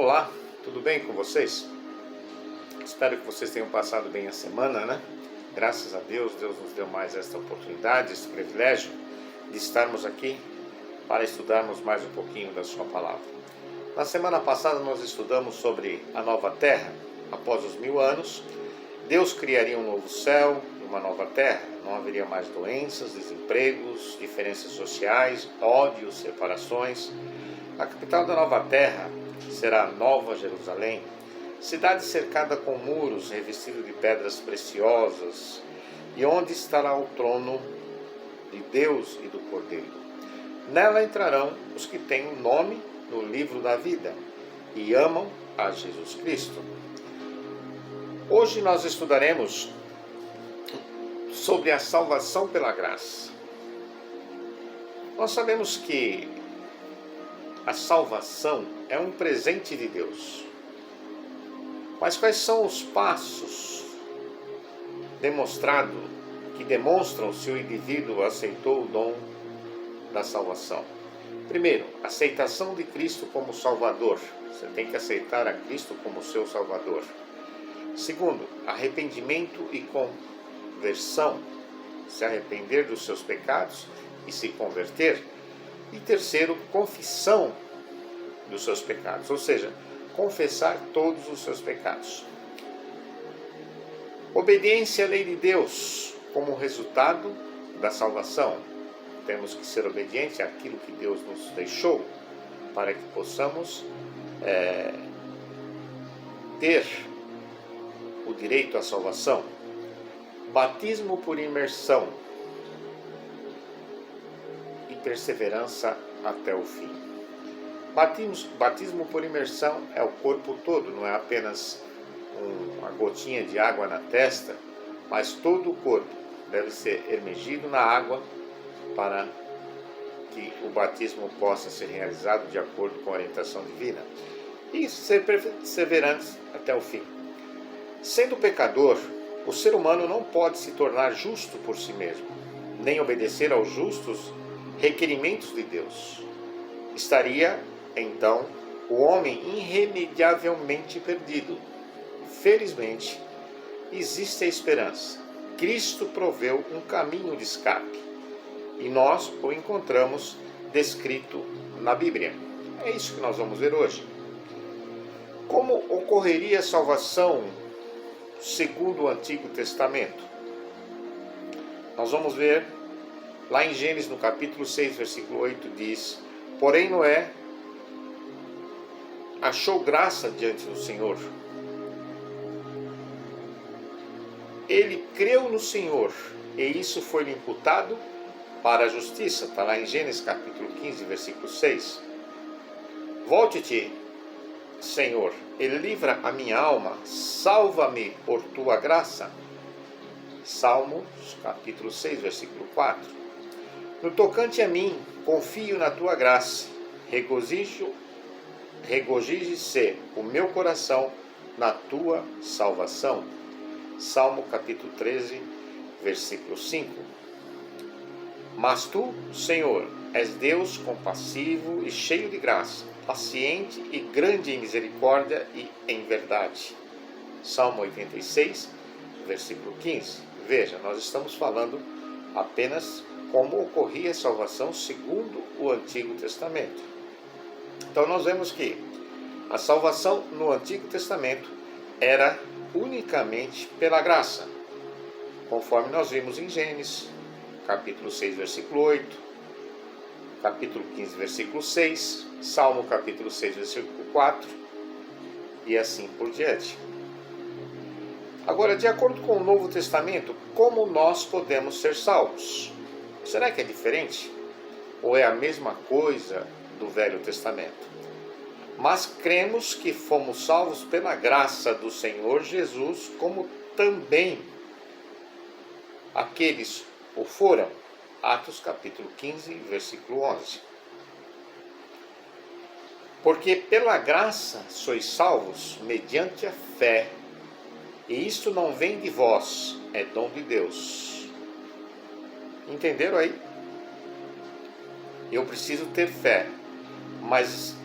Olá, tudo bem com vocês? Espero que vocês tenham passado bem a semana, né? Graças a Deus, Deus nos deu mais esta oportunidade, esse privilégio de estarmos aqui para estudarmos mais um pouquinho da sua palavra. Na semana passada nós estudamos sobre a nova terra. Após os 1000 anos, Deus criaria um novo céu e uma nova terra. Não haveria mais doenças, desempregos, diferenças sociais, ódios, separações. A capital da nova terra será a Nova Jerusalém, cidade cercada com muros revestidos de pedras preciosas, e onde estará o trono de Deus e do Cordeiro. Nela entrarão os que têm o nome no livro da vida e amam a Jesus Cristo. Hoje nós estudaremos sobre a salvação pela graça. Nós sabemos que a salvação é um presente de Deus. Mas quais são os passos que demonstram se o indivíduo aceitou o dom da salvação? Primeiro, aceitação de Cristo como Salvador. Você tem que aceitar a Cristo como seu Salvador. Segundo, arrependimento e conversão. Se arrepender dos seus pecados e se converter. E terceiro, confissão dos seus pecados, ou seja, confessar todos os seus pecados. Obediência à lei de Deus como resultado da salvação. Temos que ser obedientes àquilo que Deus nos deixou para que possamos ter o direito à salvação. Batismo por imersão e perseverança até o fim. Batismo por imersão é o corpo todo, não é apenas uma gotinha de água na testa, mas todo o corpo deve ser emergido na água para que o batismo possa ser realizado de acordo com a orientação divina e ser perseverante até o fim. Sendo pecador, o ser humano não pode se tornar justo por si mesmo, nem obedecer aos justos requerimentos de Deus. Estaria, então, o homem irremediavelmente perdido. Felizmente, existe a esperança. Cristo proveu um caminho de escape e nós o encontramos descrito na Bíblia. É isso que nós vamos ver hoje. Como ocorreria a salvação segundo o Antigo Testamento? Nós vamos ver lá em Gênesis, no capítulo 6, versículo 8, diz: porém Noé achou graça diante do Senhor. Ele creu no Senhor, e isso foi-lhe imputado para a justiça. Está lá em Gênesis, capítulo 15, versículo 6. Volte-te, Senhor, e livra a minha alma, salva-me por tua graça. Salmos, capítulo 6, versículo 4. No tocante a mim, confio na tua graça, regozije-se o meu coração na tua salvação. Salmo capítulo 13, versículo 5. Mas tu, Senhor, és Deus compassivo e cheio de graça, paciente e grande em misericórdia e em verdade. Salmo 86, versículo 15. Veja, nós estamos falando apenas como ocorria a salvação segundo o Antigo Testamento. Então nós vemos que a salvação no Antigo Testamento era unicamente pela graça, conforme nós vimos em Gênesis, capítulo 6, versículo 8, capítulo 15, versículo 6, Salmo capítulo 6, versículo 4, e assim por diante. Agora, de acordo com o Novo Testamento, como nós podemos ser salvos? Será que é diferente? Ou é a mesma coisa do Velho Testamento? Mas cremos que fomos salvos pela graça do Senhor Jesus, como também aqueles o foram. Atos capítulo 15, versículo 11. Porque pela graça sois salvos mediante a fé, e isto não vem de vós, é dom de Deus. Entenderam aí? Eu preciso ter fé, mas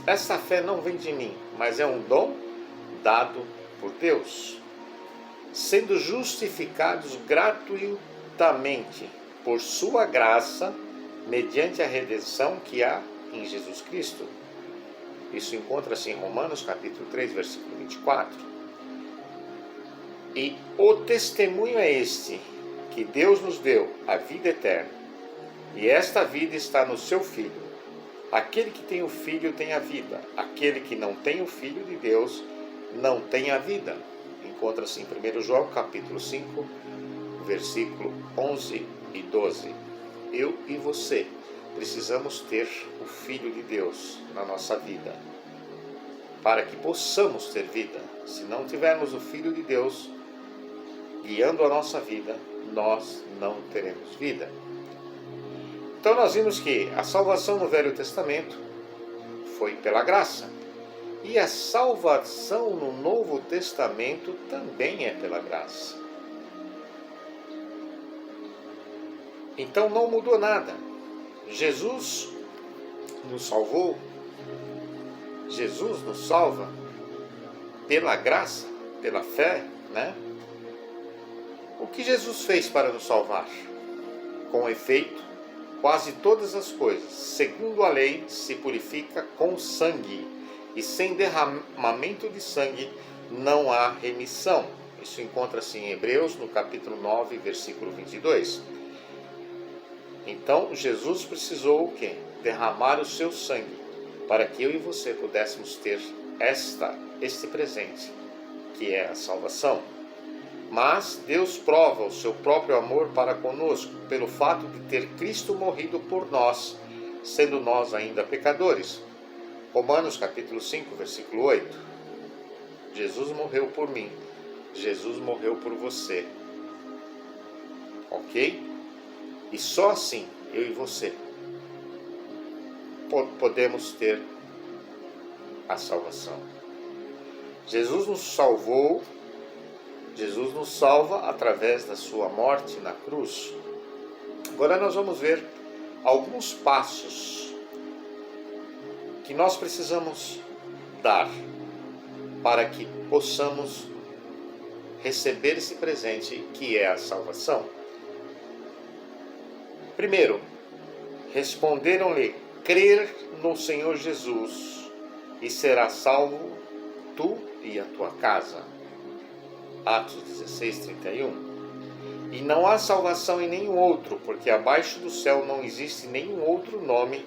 essa fé não vem de mim, mas é um dom dado por Deus, sendo justificados gratuitamente por sua graça, mediante a redenção que há em Jesus Cristo. Isso encontra-se em Romanos capítulo 3, versículo 24. E o testemunho é este, que Deus nos deu a vida eterna, e esta vida está no seu Filho. Aquele que tem o Filho tem a vida, aquele que não tem o Filho de Deus não tem a vida. Encontra-se em 1 João capítulo 5, versículo 11 e 12. Eu e você precisamos ter o Filho de Deus na nossa vida, para que possamos ter vida. Se não tivermos o Filho de Deus guiando a nossa vida, nós não teremos vida. Então nós vimos que a salvação no Velho Testamento foi pela graça, e a salvação no Novo Testamento também é pela graça. Então não mudou nada. Jesus nos salvou, Jesus nos salva pela graça, pela fé, né? O que Jesus fez para nos salvar? Com efeito, quase todas as coisas, segundo a lei, se purifica com sangue, e sem derramamento de sangue não há remissão. Isso encontra-se em Hebreus, no capítulo 9, versículo 22. Então, Jesus precisou o quê? Derramar o seu sangue, para que eu e você pudéssemos ter este presente, que é a salvação. Mas Deus prova o seu próprio amor para conosco, pelo fato de ter Cristo morrido por nós, sendo nós ainda pecadores. Romanos capítulo 5, versículo 8. Jesus morreu por mim, Jesus morreu por você. Ok? E só assim, eu e você, podemos ter a salvação. Jesus nos salvou, Jesus nos salva através da sua morte na cruz. Agora nós vamos ver alguns passos que nós precisamos dar para que possamos receber esse presente que é a salvação. Primeiro, responderam-lhe: crer no Senhor Jesus e serás salvo tu e a tua casa. Atos 16, 31. E não há salvação em nenhum outro, porque abaixo do céu não existe nenhum outro nome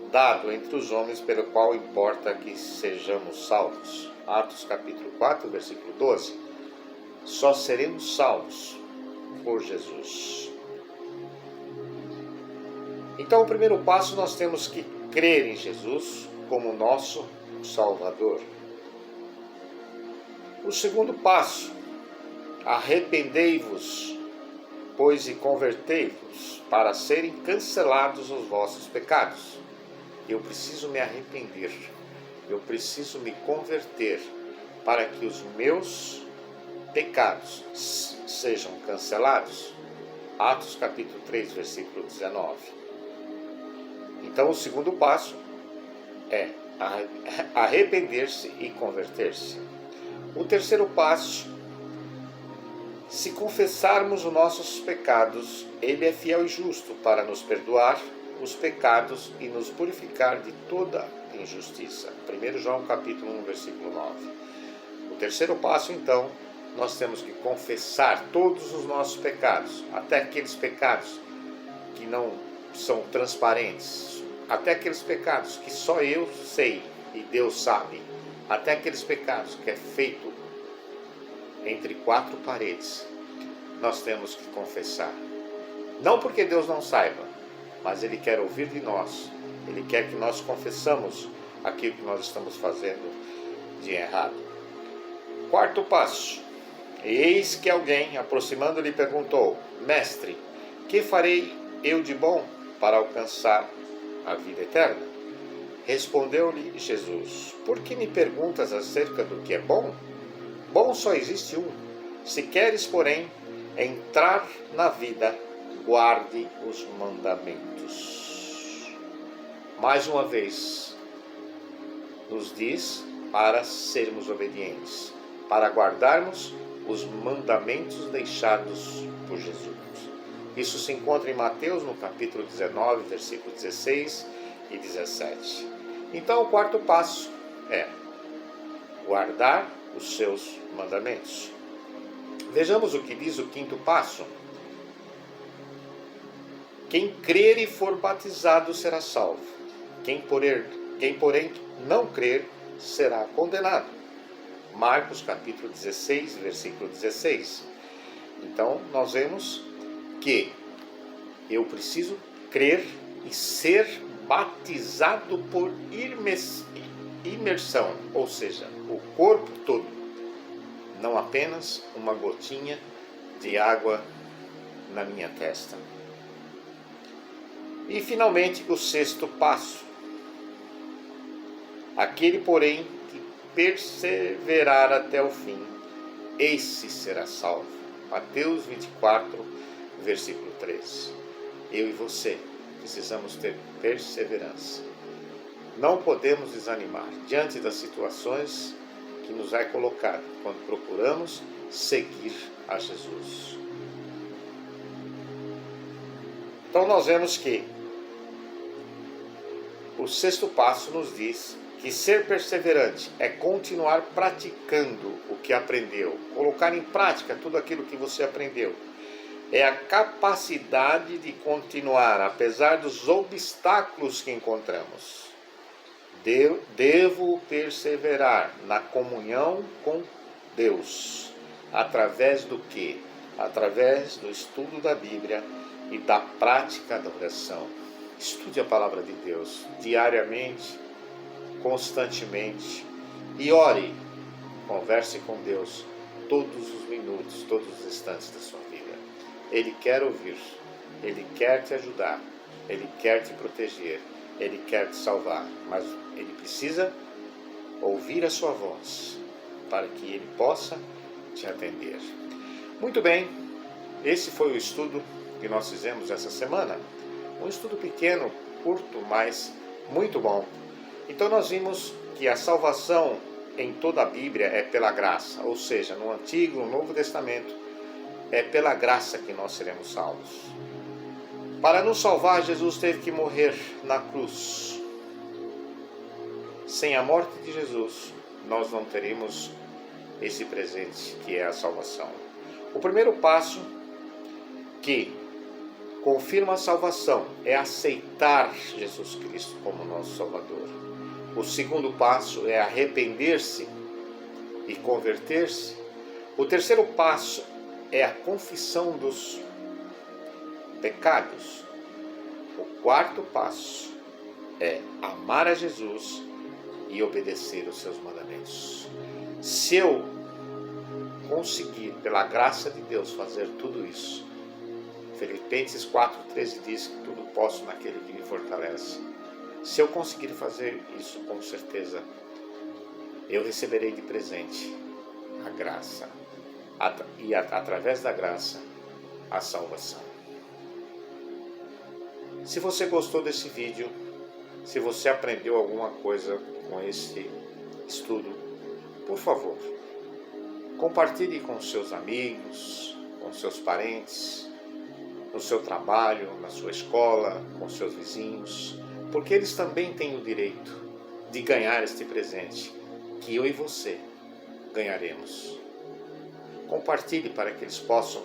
dado entre os homens pelo qual importa que sejamos salvos. Atos capítulo 4, versículo 12. Só seremos salvos por Jesus. Então, o primeiro passo, nós temos que crer em Jesus como nosso Salvador. O segundo passo: arrependei-vos, pois, e convertei-vos, para serem cancelados os vossos pecados. Eu preciso me arrepender, eu preciso me converter, para que os meus pecados sejam cancelados. Atos capítulo 3, versículo 19. Então o segundo passo é arrepender-se e converter-se. O terceiro passo: se confessarmos os nossos pecados, Ele é fiel e justo para nos perdoar os pecados e nos purificar de toda injustiça. 1 João capítulo 1, versículo 9. O terceiro passo, então, nós temos que confessar todos os nossos pecados, até aqueles pecados que não são transparentes, até aqueles pecados que só eu sei e Deus sabe, até aqueles pecados que é feito entre quatro paredes, nós temos que confessar. Não porque Deus não saiba, mas Ele quer ouvir de nós. Ele quer que nós confessamos aquilo que nós estamos fazendo de errado. Quarto passo: eis que alguém, aproximando-lhe, perguntou: Mestre, que farei eu de bom para alcançar a vida eterna? Respondeu-lhe Jesus: Por que me perguntas acerca do que é bom? Bom só existe um. Se queres, porém, entrar na vida, guarde os mandamentos. Mais uma vez, nos diz para sermos obedientes, para guardarmos os mandamentos deixados por Jesus. Isso se encontra em Mateus, no capítulo 19, versículos 16 e 17. Então, o quarto passo é guardar os seus mandamentos. Vejamos o que diz o quinto passo. Quem crer e for batizado será salvo. Quem, porém, não crer será condenado. Marcos capítulo 16, versículo 16. Então, nós vemos que eu preciso crer e ser batizado por imersão, ou seja, o corpo todo, não apenas uma gotinha de água na minha testa. E finalmente o sexto passo. Aquele, porém, que perseverar até o fim, esse será salvo. Mateus 24, versículo 13. Eu e você precisamos ter perseverança. Não podemos desanimar diante das situações que nos é colocado quando procuramos seguir a Jesus. Então nós vemos que o sexto passo nos diz que ser perseverante é continuar praticando o que aprendeu, colocar em prática tudo aquilo que você aprendeu. É a capacidade de continuar, apesar dos obstáculos que encontramos. Devo perseverar na comunhão com Deus. Através do quê? Através do estudo da Bíblia e da prática da oração. Estude a palavra de Deus diariamente, constantemente, e ore. Converse com Deus todos os minutos, todos os instantes da sua vida. Ele quer ouvir, Ele quer te ajudar, Ele quer te proteger, Ele quer te salvar, mas Ele precisa ouvir a sua voz para que Ele possa te atender. Muito bem, esse foi o estudo que nós fizemos essa semana. Um estudo pequeno, curto, mas muito bom. Então nós vimos que a salvação em toda a Bíblia é pela graça, ou seja, no Antigo e no Novo Testamento, é pela graça que nós seremos salvos. Para nos salvar, Jesus teve que morrer na cruz. Sem a morte de Jesus, nós não teríamos esse presente que é a salvação. O primeiro passo que confirma a salvação é aceitar Jesus Cristo como nosso Salvador. O segundo passo é arrepender-se e converter-se. O terceiro passo é a confissão dos pecados. O quarto passo é amar a Jesus e obedecer os seus mandamentos. Se eu conseguir, pela graça de Deus, fazer tudo isso, Filipenses 4,13 diz que tudo posso naquele que me fortalece. Se eu conseguir fazer isso, com certeza, eu receberei de presente a graça. E através da graça, a salvação. Se você gostou desse vídeo, se você aprendeu alguma coisa com esse estudo, por favor, compartilhe com seus amigos, com seus parentes, no seu trabalho, na sua escola, com seus vizinhos, porque eles também têm o direito de ganhar este presente que eu e você ganharemos. Compartilhe para que eles possam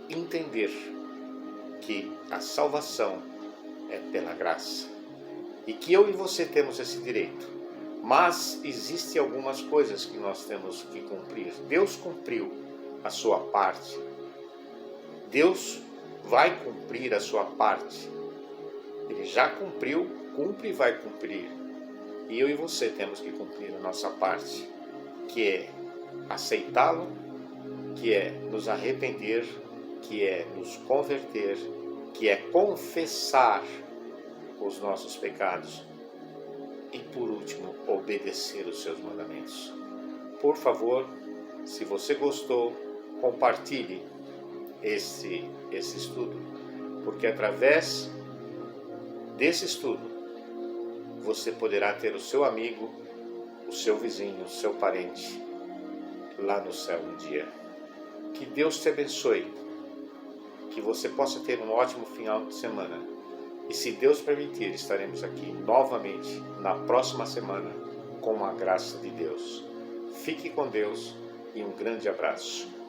entender que a salvação é pela graça e que eu e você temos esse direito. Mas existem algumas coisas que nós temos que cumprir. Deus cumpriu a sua parte. Deus vai cumprir a sua parte. Ele já cumpriu, cumpre e vai cumprir. E eu e você temos que cumprir a nossa parte, que é aceitá-lo, que é nos arrepender, que é nos converter, que é confessar os nossos pecados e, por último, obedecer os seus mandamentos. Por favor, se você gostou, compartilhe esse estudo, porque através desse estudo você poderá ter o seu amigo, o o seu vizinho, o seu parente, lá no céu um dia. Que Deus te abençoe, que você possa ter um ótimo final de semana. E se Deus permitir, estaremos aqui novamente na próxima semana com a graça de Deus. Fique com Deus e um grande abraço.